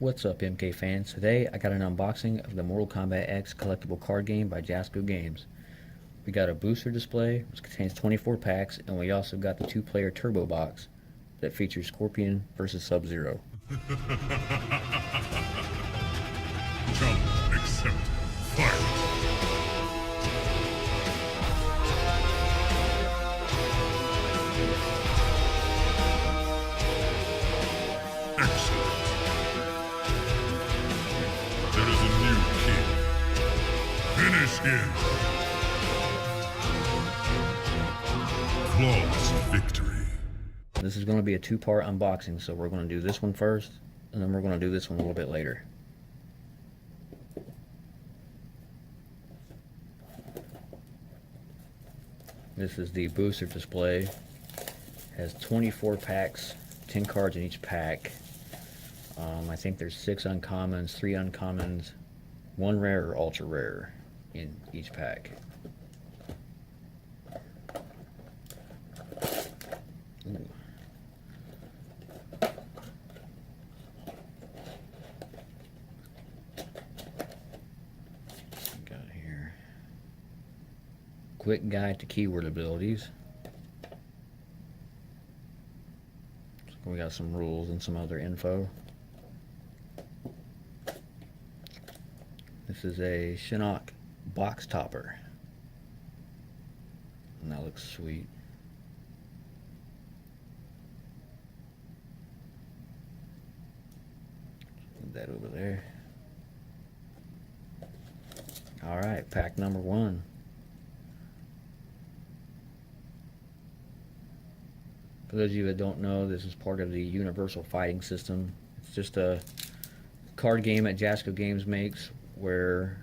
What's up, MK fans? Today I got an unboxing of the Mortal Kombat X collectible card game by Jasco Games. We got a booster display which contains 24 packs, and we also got the 2-player turbo box that features Scorpion versus Sub-Zero. Challenge accepted. Fight! Excellent. There is a new king. Finish him. Flawless victory. This is going to be a 2-part unboxing, so we're going to do this one first, and then we're going to do this one a little bit later. This is the booster display. Has 24 packs, 10 cards in each pack. I think there's 6 uncommons, 3 uncommons, 1 rare or ultra rare in each pack. Ooh. Got here. Quick guide to keyword abilities. We got some rules and some other info. This is a Shinnok box topper. And that looks sweet. Put that over there. Alright, pack number 1. For those of you that don't know, this is part of the Universal Fighting System. It's just a card game that Jasco Games makes where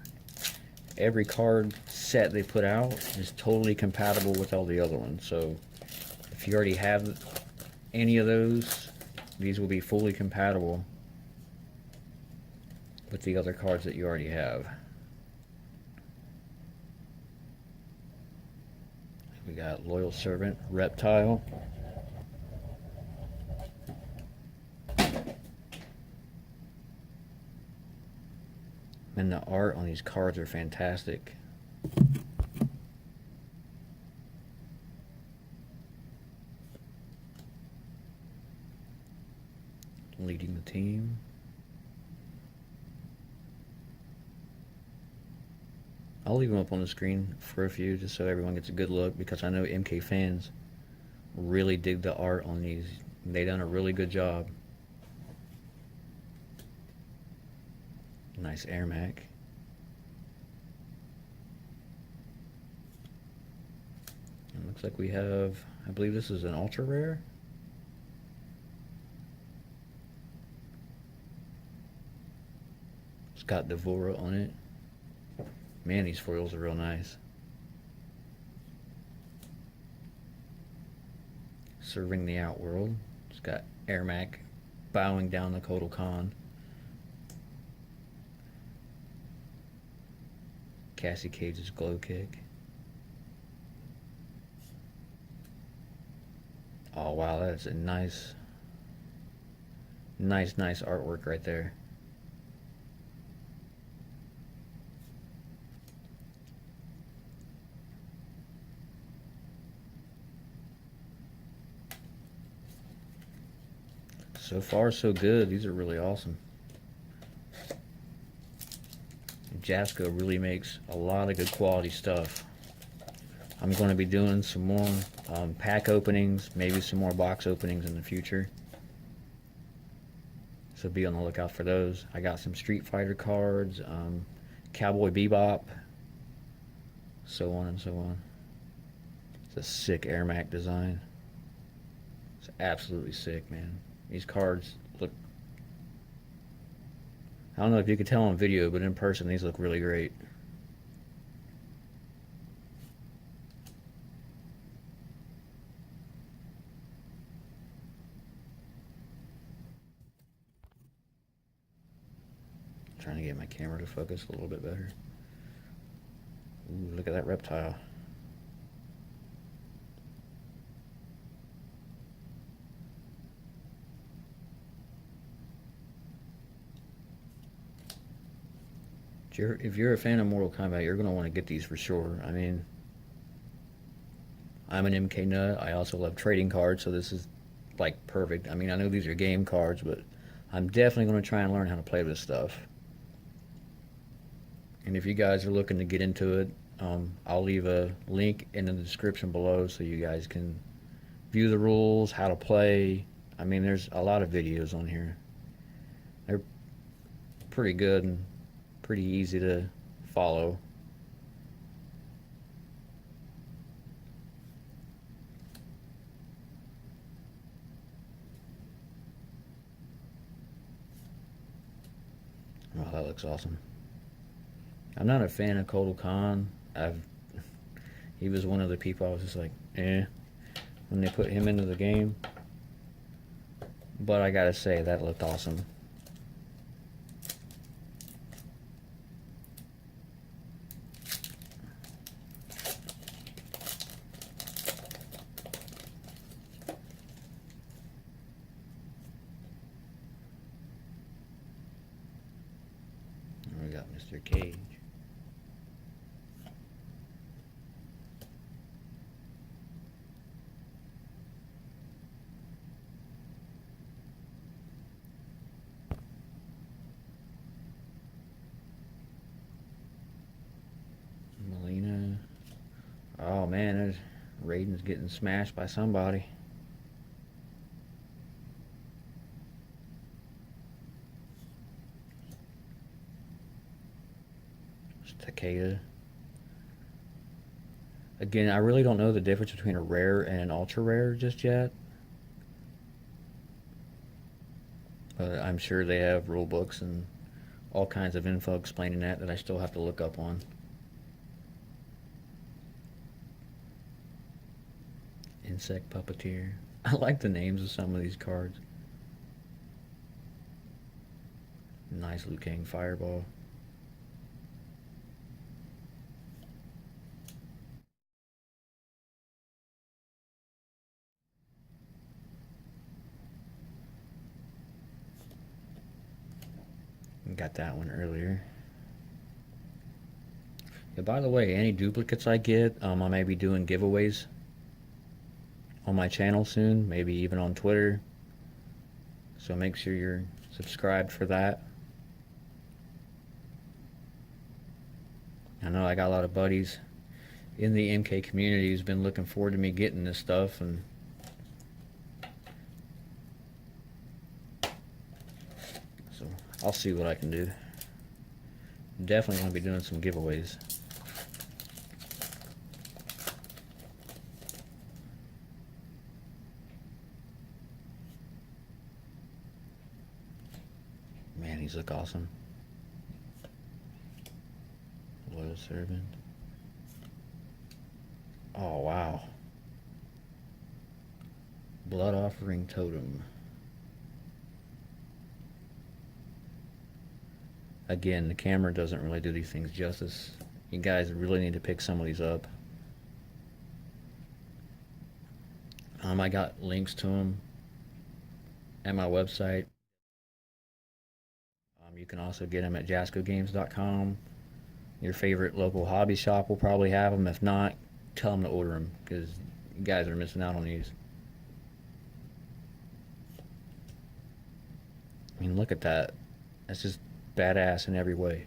every card set they put out is totally compatible with all the other ones. So if you already have any of those, these will be fully compatible with the other cards that you already have. We got Loyal Servant, Reptile. And the art on these cards are fantastic. Leading the team. I'll leave them up on the screen for a few just so everyone gets a good look, because I know MK fans really dig the art on these. They done a really good job. Nice Air Mac. It looks like we have, I believe this is an ultra rare. It's got Devora on it. Man, these foils are real nice. Serving the Outworld. It's got Air Mac bowing down the Kotal Khan. Cassie Cage's Glow Kick. Oh wow, that's a nice artwork right there. So far so good. These are really awesome. Jasco really makes a lot of good quality stuff. I'm going to be doing some more pack openings, maybe some more box openings in the future. So be on the lookout for those. I got some Street Fighter cards, Cowboy Bebop, so on and so on. It's a sick Air Mac design. It's absolutely sick, man. These cards look, I don't know if you could tell on video, but in person these look really great. Trying to get my camera to focus a little bit better. Ooh, look at that reptile. if you're a fan of Mortal Kombat, you're gonna want to get these for sure. I mean, I'm an MK nut. I also love trading cards, so this is like perfect. I mean, I know these are game cards, but I'm definitely gonna try and learn how to play this stuff. And if you guys are looking to get into it, I'll leave a link in the description below so you guys can view the rules, how to play. I mean, there's a lot of videos on here. They're pretty good and pretty easy to follow. Oh, that looks awesome. I'm not a fan of Kotal Khan. He was one of the people I was just like, eh, when they put him into the game. But I gotta say, that looked awesome. We got Mr. Cage. Melina. Oh man, Raiden's getting smashed by somebody. It's Takeda. Again, I really don't know the difference between a rare and an ultra rare just yet. But I'm sure they have rule books and all kinds of info explaining that I still have to look up on. Insect Puppeteer. I like the names of some of these cards. Nice Liu Kang Fireball. Got that one earlier. Yeah, by the way, any duplicates I get, I may be doing giveaways on my channel soon, maybe even on Twitter. So make sure you're subscribed for that. I know I got a lot of buddies in the MK community who's been looking forward to me getting this stuff, and so I'll see what I can do. Definitely going to be doing some giveaways. Man, these look awesome. Loyal Servant. Oh, wow. Blood Offering Totem. Again, the camera doesn't really do these things justice. You guys really need to pick some of these up. I got links to them at my website. You can also get them at jascogames.com. Your favorite local hobby shop will probably have them. If not, tell them to order them, because you guys are missing out on these. I mean, look at that. That's just badass in every way.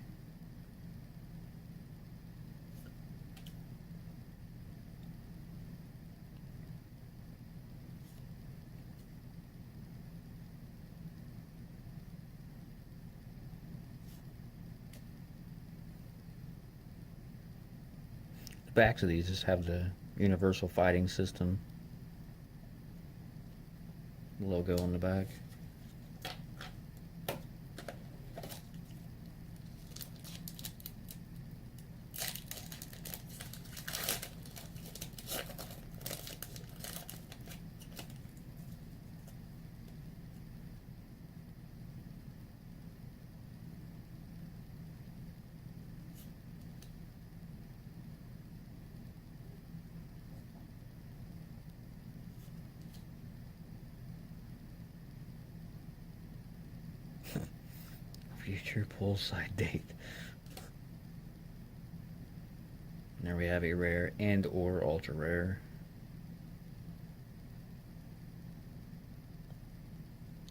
The backs of these just have the Universal Fighting System logo on the back. Future poolside date. There we have a rare and or ultra rare.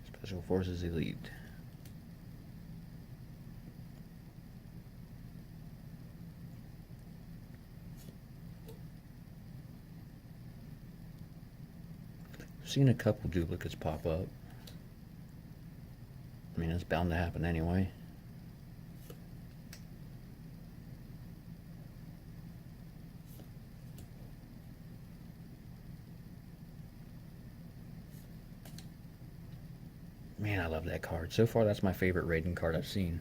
Special Forces Elite. Seen a couple duplicates pop up. I mean, it's bound to happen anyway. Man, I love that card. So far, that's my favorite Raiden card I've seen.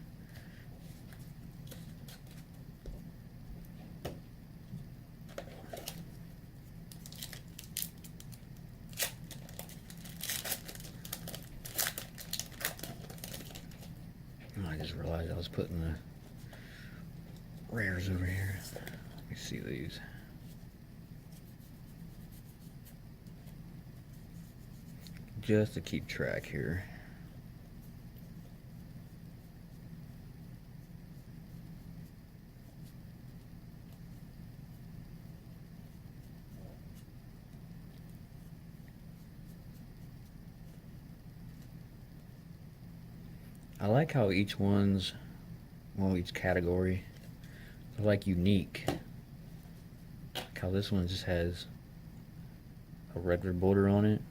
I just realized I was putting the rares over here. Let me see these. Just to keep track here. I like how each one's, well, each category, they're like unique. Like how this one just has a red border on it.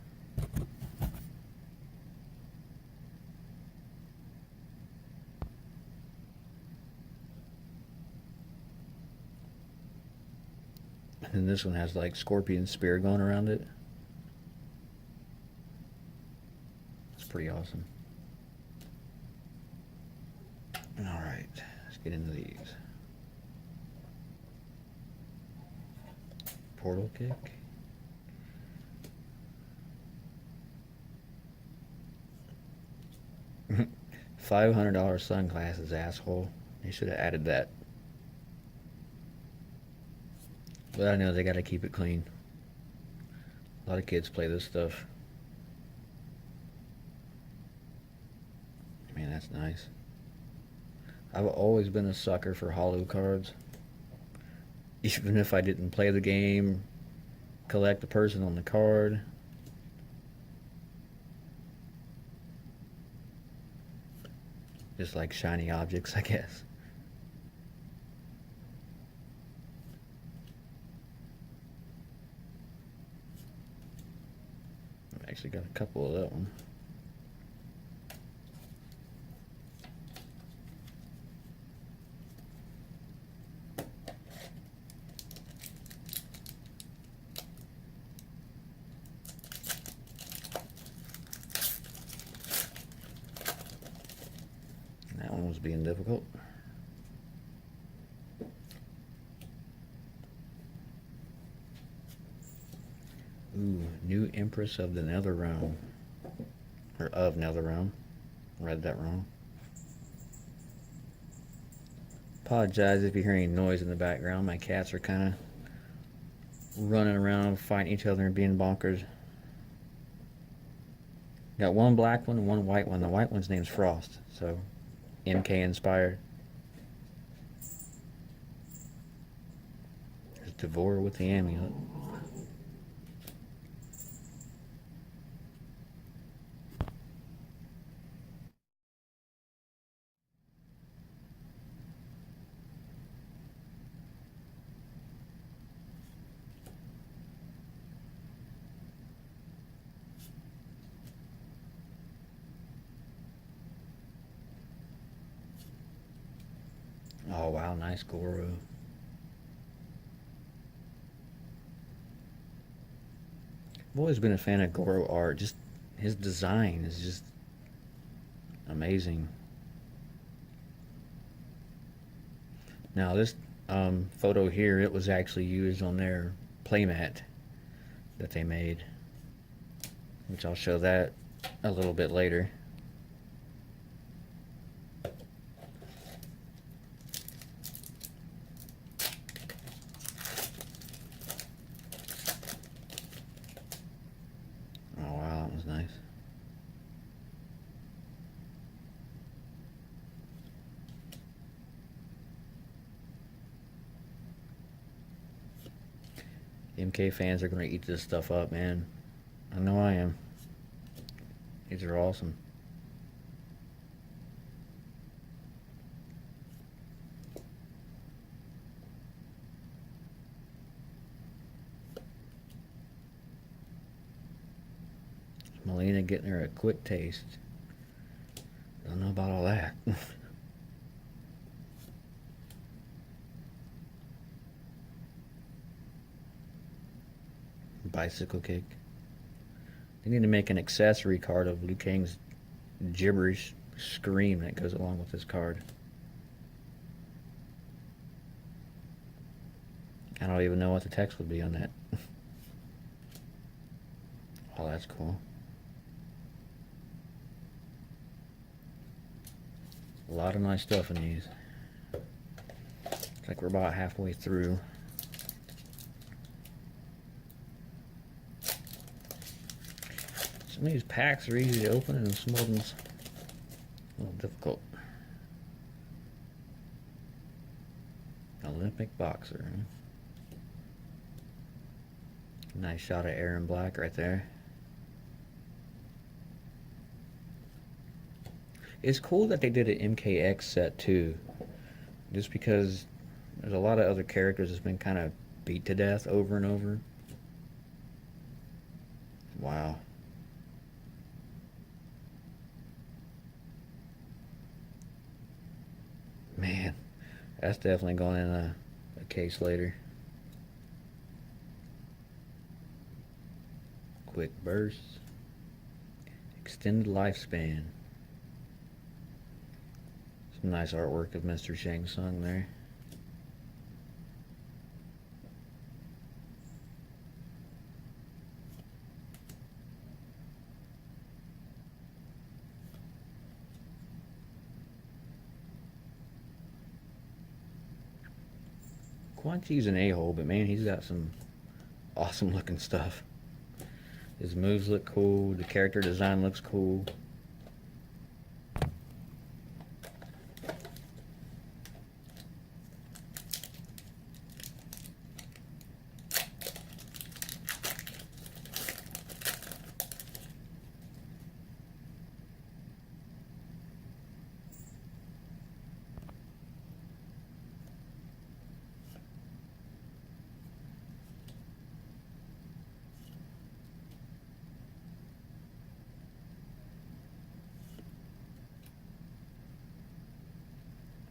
And then this one has like scorpion spear going around it. It's pretty awesome. Alright, let's get into these. Portal kick. $500 sunglasses, asshole. They should have added that. But I know they gotta keep it clean. A lot of kids play this stuff. Man, that's nice. I've always been a sucker for holo cards. Even if I didn't play the game, collect the person on the card. Just like shiny objects, I guess. I've actually got a couple of that one. That one was being difficult. Ooh, new Empress of the Nether Realm. Or of Nether Realm. Read that wrong. Apologize if you hear any noise in the background. My cats are kind of running around, fighting each other and being bonkers. Got one black one and one white one. The white one's name's Frost, so MK inspired. There's Devourer with the amulet. Oh wow, nice Goro. I've always been a fan of Goro art. Just his design is just amazing. Now this photo here, it was actually used on their playmat that they made, which I'll show that a little bit later. Oh wow, that was nice. MK fans are going to eat this stuff up, man. I know I am. These are awesome. Melina getting her a quick taste. Don't know about all that. Bicycle kick. They need to make an accessory card of Liu Kang's gibberish scream that goes along with this card. I don't even know what the text would be on that. Oh, that's cool. A lot of nice stuff in these. Looks like we're about halfway through. Some of these packs are easy to open and some of them's a little difficult. Olympic boxer. Nice shot of Aaron Black right there. It's cool that they did an MKX set too, just because there's a lot of other characters that's been kind of beat to death over and over. Wow. Man, that's definitely going in a case later. Quick bursts. Extended lifespan. Some nice artwork of Mr. Shang Tsung there. Quan Chi's an a-hole, but man, he's got some awesome looking stuff. His moves look cool, the character design looks cool.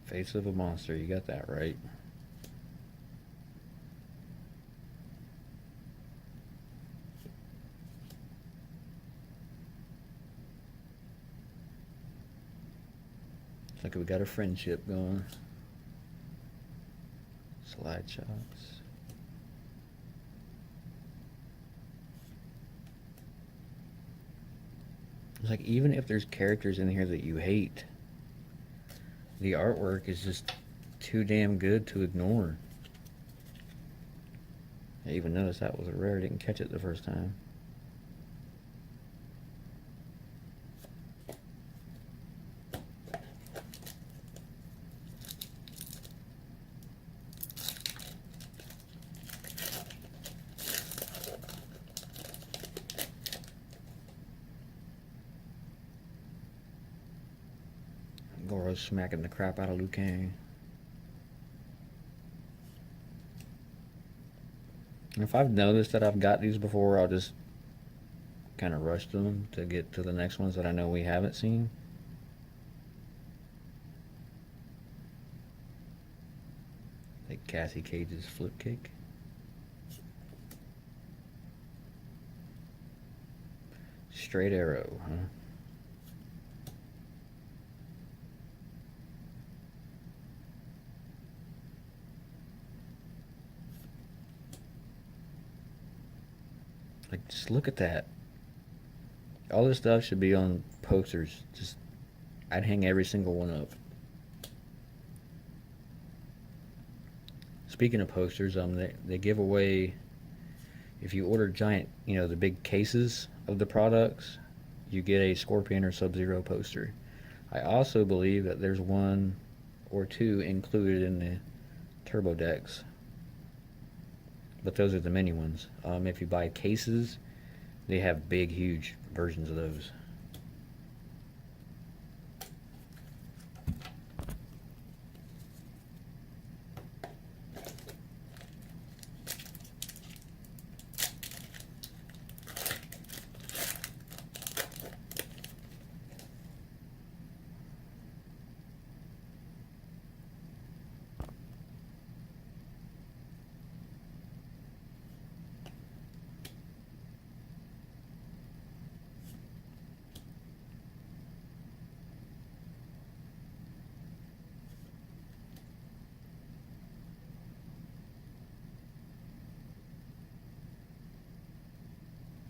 Face of a monster, you got that right. Looks like we got a friendship going. Slide shots. It's like even if there's characters in here that you hate, the artwork is just too damn good to ignore. I even noticed that was a rare. I didn't catch it the first time. Goro's smacking the crap out of Liu Kang. If I've noticed that I've got these before, I'll just kind of rush them to get to the next ones that I know we haven't seen. Like Cassie Cage's flip kick. Straight arrow, huh? Like, just look at that. All this stuff should be on posters. Just, I'd hang every single one up. Speaking of posters, they give away, if you order giant, you know, the big cases of the products, you get a Scorpion or Sub-Zero poster. I also believe that there's one or two included in the Turbo decks. but those are the mini ones. If you buy cases, they have big, huge versions of those.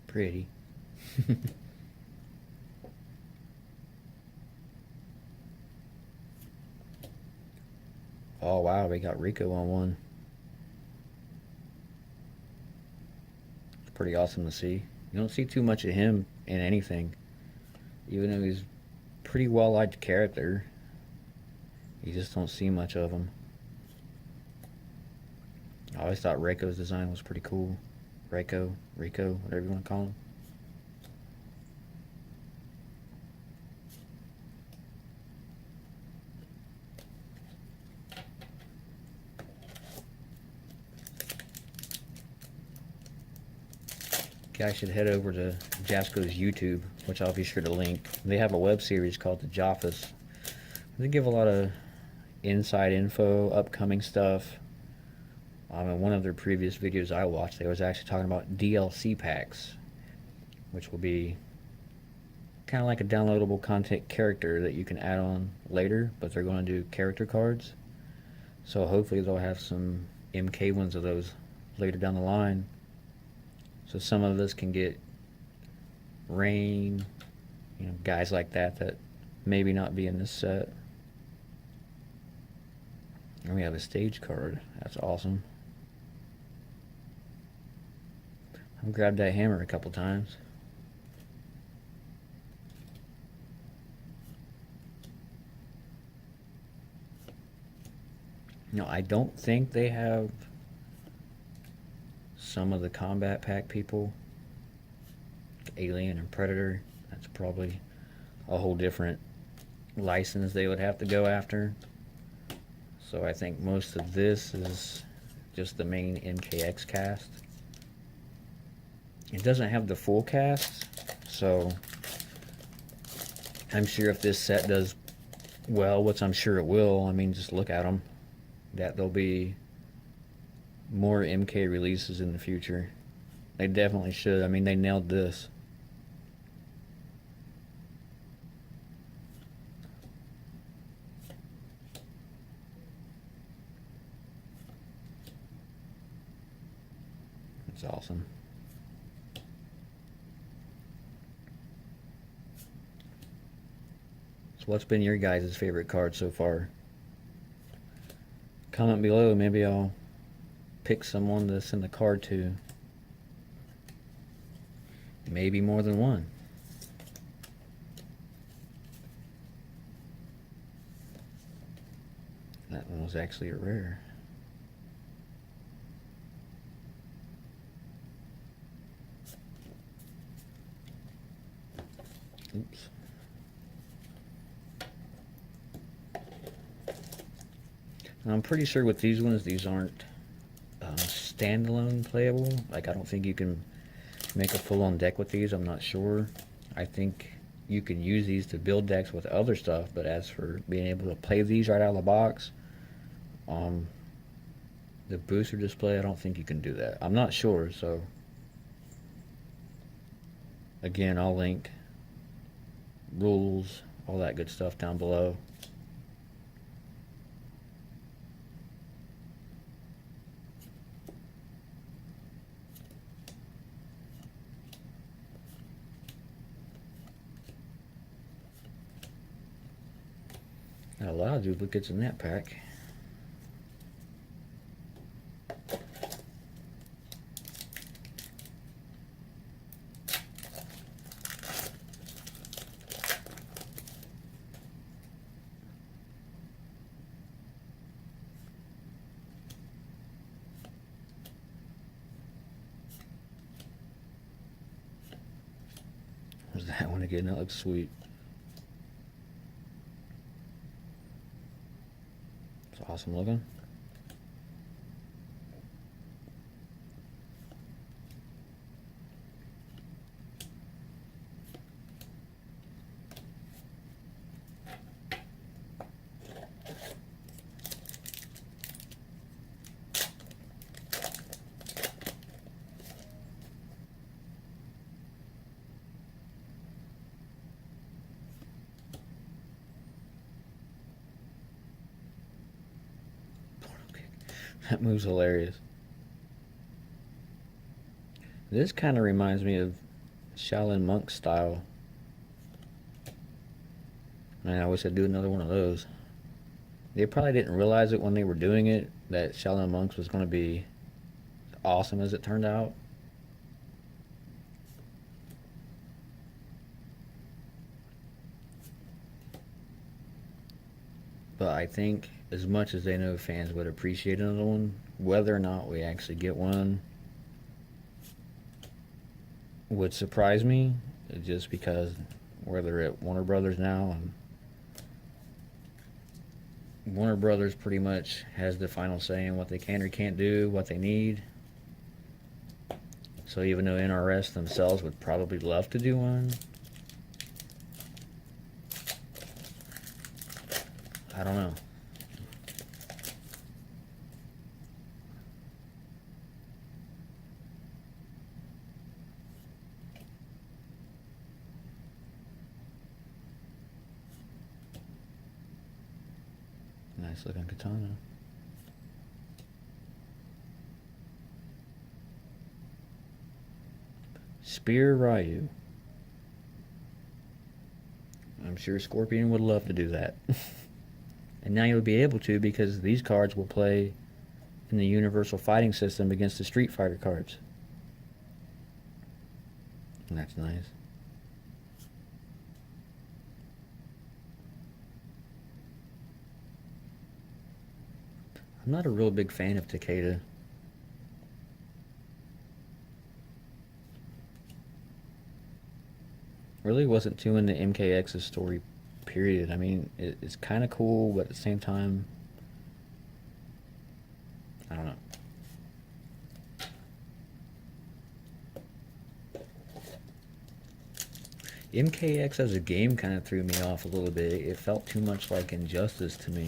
Pretty. Oh wow, we got Rico on one. It's pretty awesome to see. You don't see too much of him in anything. Even though he's pretty well liked character, you just don't see much of him. I always thought Rico's design was pretty cool. Rico, whatever you want to call him. Guys should head over to Jasco's YouTube, which I'll be sure to link. They have a web series called the UFS. They give a lot of inside info, upcoming stuff. In one of their previous videos I watched, they was actually talking about DLC packs, which will be kind of like a downloadable content character that you can add on later, but they're going to do character cards. So hopefully they'll have some MK ones of those later down the line. So some of us can get Rain, guys like that maybe not be in this set. And we have a stage card. That's awesome. I've grabbed that hammer a couple times. I don't think they have some of the combat pack people. Alien and Predator. That's probably a whole different license they would have to go after. So I think most of this is just the main MKX cast. It doesn't have the full cast, so I'm sure if this set does well, which I'm sure it will, just look at them, that there'll be more MK releases in the future. They definitely should. They nailed this. It's awesome. So what's been your guys' favorite card so far? Comment below, maybe I'll pick someone to send the card to. Maybe more than one. That one was actually a rare. Oops. I'm pretty sure with these ones, these aren't standalone playable. I don't think you can make a full-on deck with these. I'm not sure. I think you can use these to build decks with other stuff, but as for being able to play these right out of the box, the booster display, I don't think you can do that. I'm not sure, so again, I'll link rules, all that good stuff down below. Got a lot of duplicates in that pack. that one again. That looks sweet. It's awesome looking. That move's hilarious. This kind of reminds me of Shaolin Monk style. Man, I wish I'd do another one of those. They probably didn't realize it when they were doing it, that Shaolin Monks was going to be awesome as it turned out. But I think as much as they know fans would appreciate another one, whether or not we actually get one would surprise me, just because where they're at Warner Brothers now, and Warner Brothers pretty much has the final say in what they can or can't do, what they need. So even though NRS themselves would probably love to do one, I don't know. Nice looking katana. Spear Ryu. I'm sure Scorpion would love to do that. And now you'll be able to, because these cards will play in the Universal Fighting System against the Street Fighter cards. And that's nice. I'm not a real big fan of Takeda. Really wasn't too into MKX's story, period. I mean, it's kind of cool, but at the same time, I don't know. MKX as a game kind of threw me off a little bit. It felt too much like Injustice to me.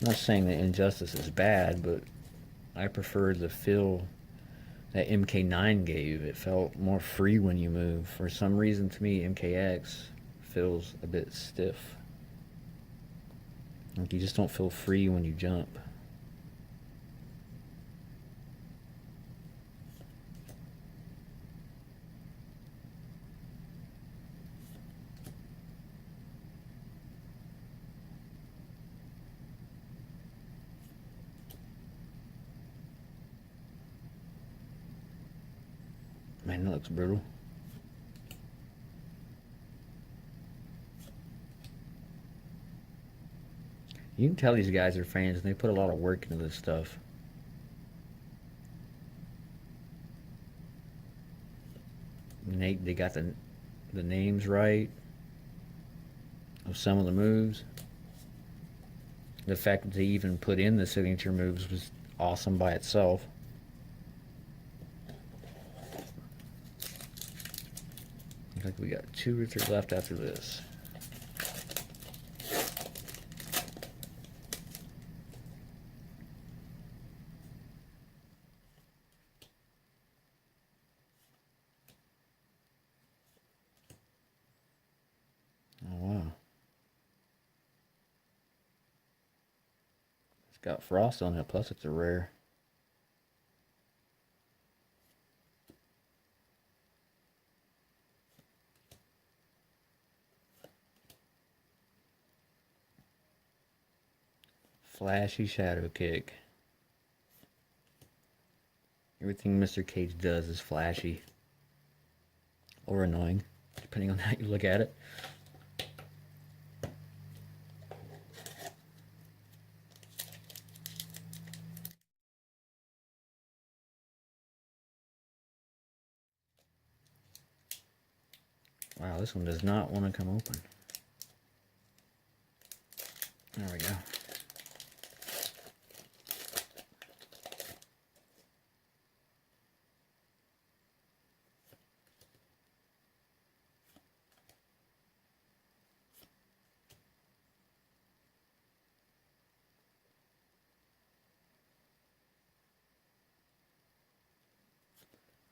I'm not saying that Injustice is bad, but I prefer the feel that MK9 gave. It felt more free when you move. For some reason, to me, MKX feels a bit stiff. Like you just don't feel free when you jump. Man, that looks brutal. You can tell these guys are fans, and they put a lot of work into this stuff. And they got the names right of some of the moves. The fact that they even put in the signature moves was awesome by itself. Looks like we got 2 or 3 left after this. Oh wow. It's got frost on it, plus it's a rare. Flashy shadow kick. Everything Mr. Cage does is flashy. Or annoying, depending on how you look at it. Wow, this one does not want to come open. There we go.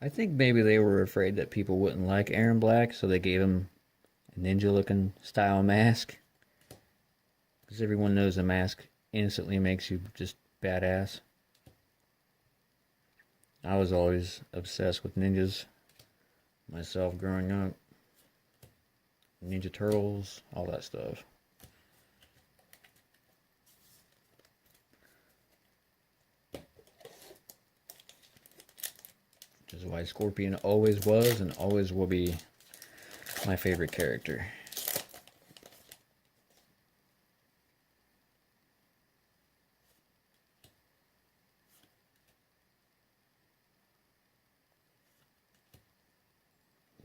I think maybe they were afraid that people wouldn't like Aaron Black, so they gave him a ninja-looking style mask. Because everyone knows a mask instantly makes you just badass. I was always obsessed with ninjas myself growing up. Ninja Turtles, all that stuff. Which is why Scorpion always was and always will be my favorite character.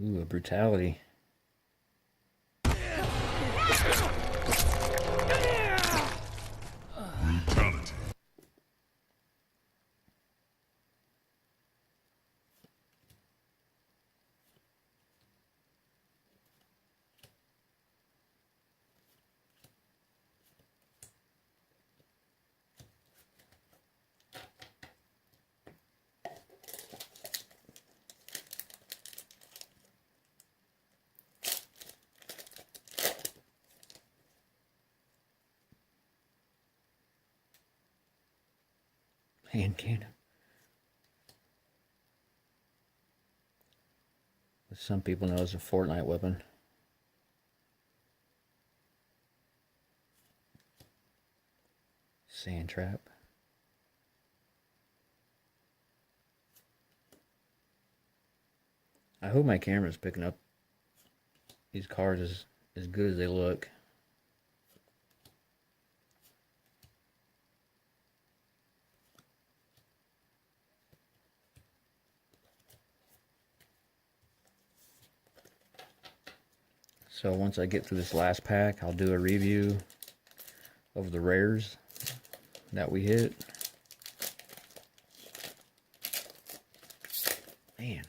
Ooh, a brutality. Brutality. Hand cannon. Which some people know as a Fortnite weapon. Sand trap. I hope my camera's picking up these cards as good as they look. So once I get through this last pack, I'll do a review of the rares that we hit. Man.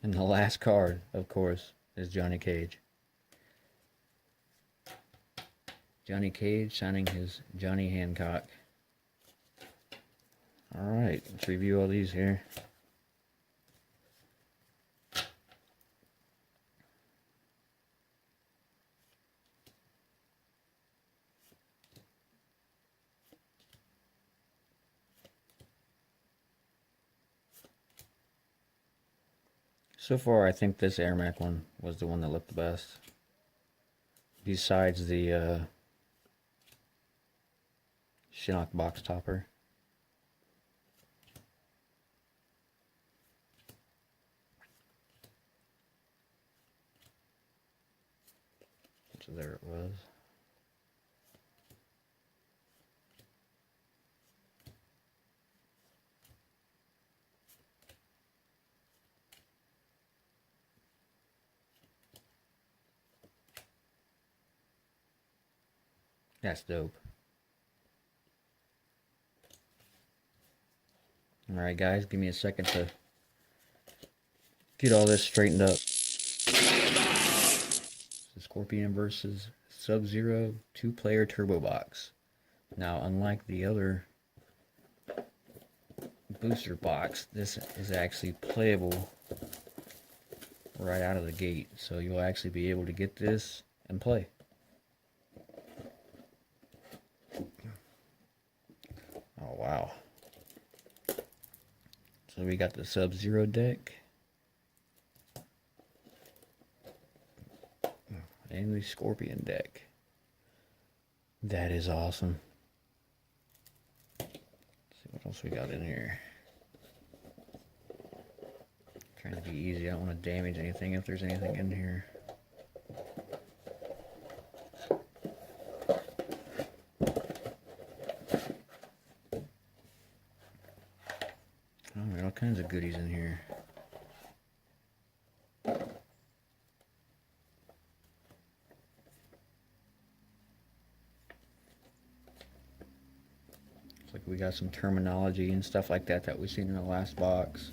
And the last card, of course, is Johnny Cage. Johnny Cage signing his Johnny Hancock. Alright, let's review all these here. So far, I think this Air Mac one was the one that looked the best. Besides the Shinnok box topper. So there it was. That's dope. Alright guys, give me a second to get all this straightened up. So Scorpion versus Sub-Zero 2-player turbo box. Now, unlike the other booster box, this is actually playable right out of the gate. So you'll actually be able to get this and play. Oh wow. So we got the Sub-Zero deck. And the Scorpion deck. That is awesome. Let's see what else we got in here. Trying to be easy. I don't want to damage anything if there's anything in here. All kinds of goodies in here. Looks like we got some terminology and stuff like that that we've seen in the last box.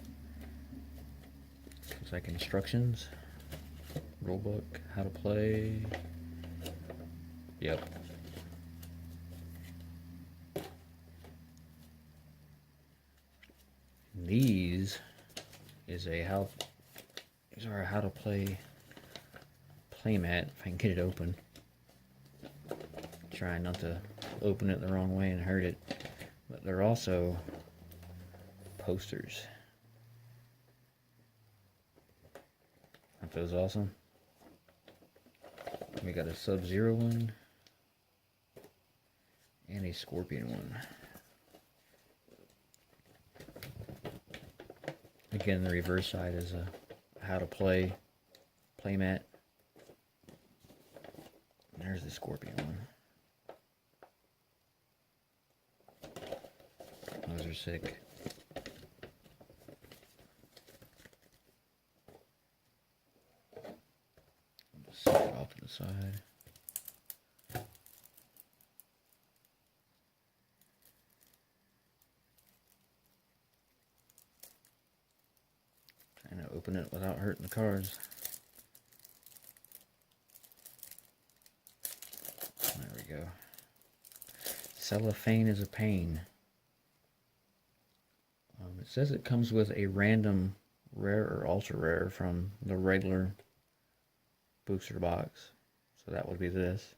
Looks like instructions, rulebook, how to play. Yep. These are a how to play playmat. If I can get it open, trying not to open it the wrong way and hurt it. But they're also posters. Aren't those awesome? We got a Sub-Zero one and a Scorpion one. Again, the reverse side is a how to play playmat. There's the Scorpion one. Those are sick. Just set it off to the side. Trying to open it without hurting the cards. There we go. Cellophane is a pain. It says it comes with a random rare or ultra rare from the regular booster box. So that would be this.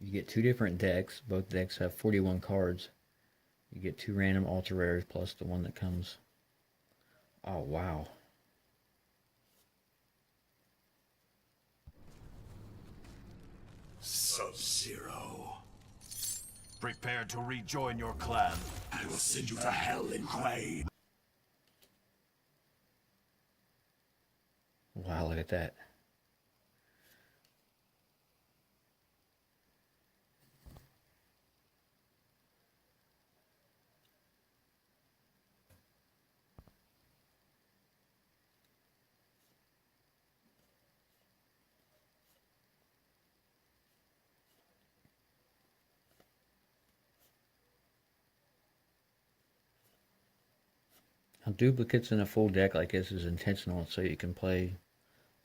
You get two different decks. Both decks have 41 cards. You get two random ultra rares plus the one that comes. Oh, wow. Sub-Zero. Prepare to rejoin your clan. I will send you to hell in Quaid. Wow, look at that. Now, duplicates in a full deck like this is intentional so you can play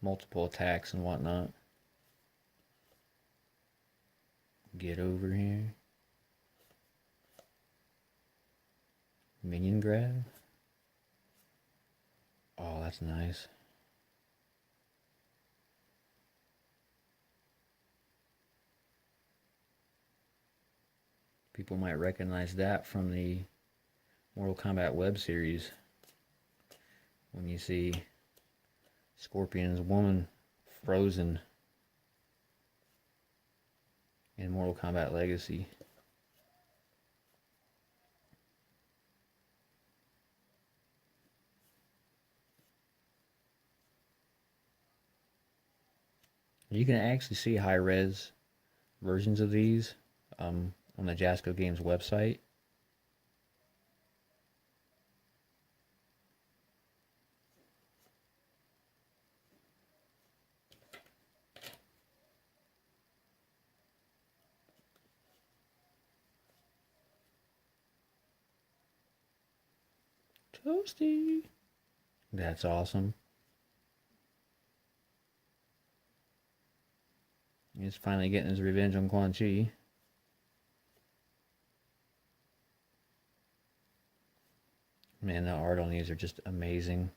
multiple attacks and whatnot. Get over here. Minion grab. Oh, that's nice. People might recognize that from the Mortal Kombat web series. When you see Scorpion's woman frozen in Mortal Kombat Legacy. You can actually see high-res versions of these on the Jasco Games website. Toasty. That's awesome. He's finally getting his revenge on Quan Chi. Man, the art on these are just amazing.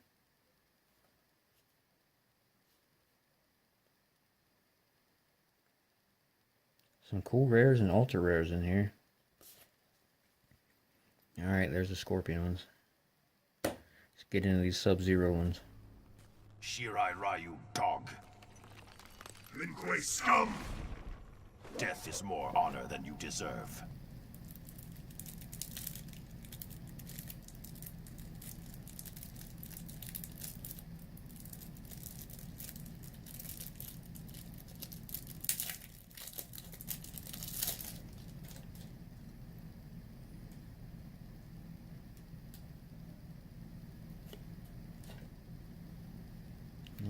Some cool rares and ultra rares in here. Alright, there's the Scorpion ones. Let's get into these Sub-Zero ones. Shirai Ryu, dog. Lin Kuei scum! Death is more honor than you deserve.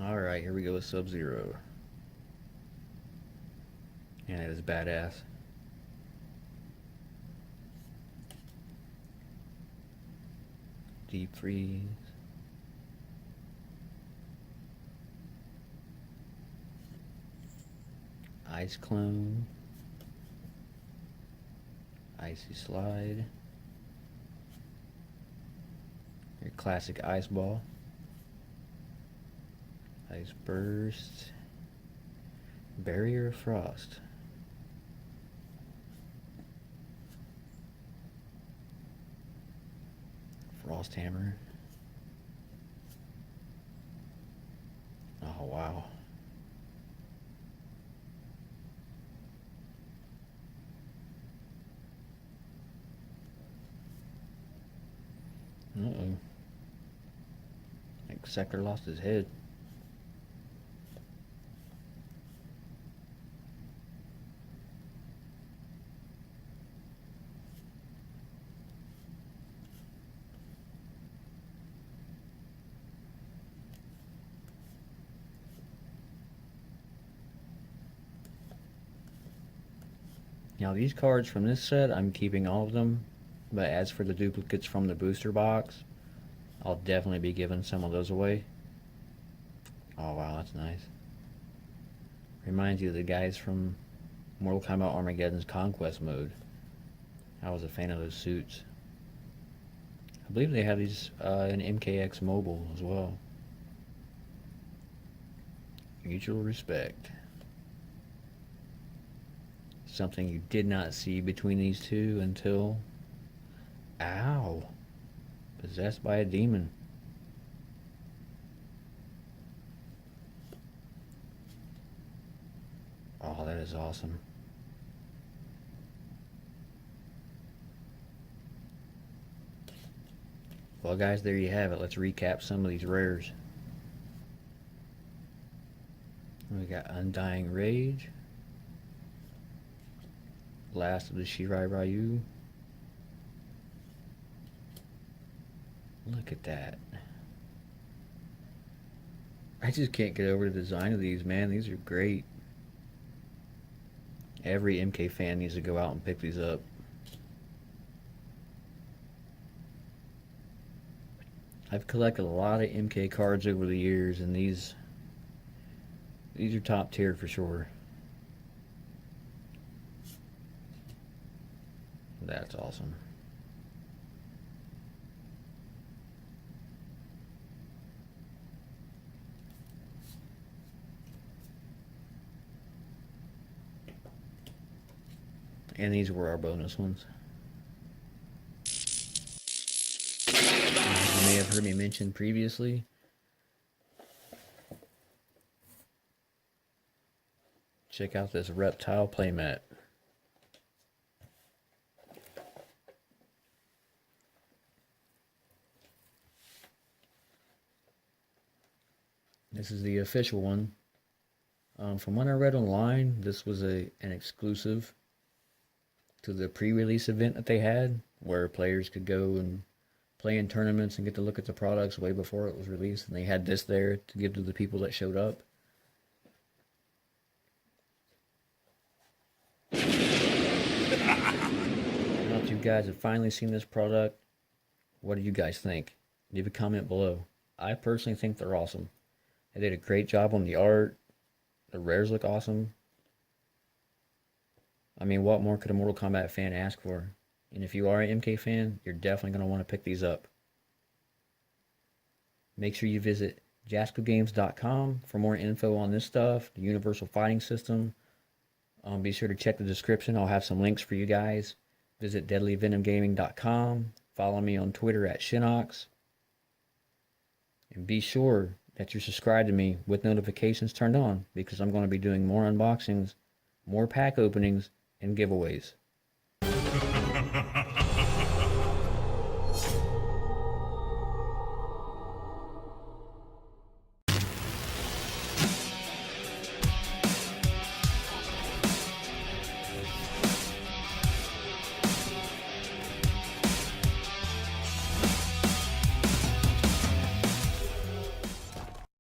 Alright, here we go with Sub-Zero. And it is badass. Deep freeze. Ice clone. Icy slide. Your classic ice ball. Ice burst. Barrier of frost. Frost hammer. Oh wow. Uh-oh. Like Sector lost his head. Now these cards from this set, I'm keeping all of them, but as for the duplicates from the booster box, I'll definitely be giving some of those away. Oh wow, that's nice. Reminds you of the guys from Mortal Kombat Armageddon's Conquest mode. I was a fan of those suits. I believe they have these in MKX Mobile as well. Mutual respect. Something you did not see between these two until... Ow! Possessed by a demon. Oh, that is awesome. Well guys, there you have it. Let's recap some of these rares. We got Undying Rage. Last of the Shirai Ryu. Look at that. I just can't get over the design of these, man. These are great. Every MK fan needs to go out and pick these up. I've collected a lot of MK cards over the years, and these are top tier for sure. That's awesome. And these were our bonus ones. As you may have heard me mention previously, check out this reptile playmat. This is the official one. From what I read online, this was an exclusive to the pre-release event that they had, where players could go and play in tournaments and get to look at the products way before it was released. And they had this there to give to the people that showed up. Now that you guys have finally seen this product, what do you guys think? Leave a comment below. I personally think they're awesome. They did a great job on the art. The rares look awesome. I mean, what more could a Mortal Kombat fan ask for? And if you are an MK fan, you're definitely going to want to pick these up. Make sure you visit jascogames.com for more info on this stuff, the Universal Fighting System. Be sure to check the description. I'll have some links for you guys. Visit deadlyvenomgaming.com Follow me on Twitter at Shinox. And be sure that you're subscribed to me with notifications turned on, because I'm going to be doing more unboxings, more pack openings, and giveaways.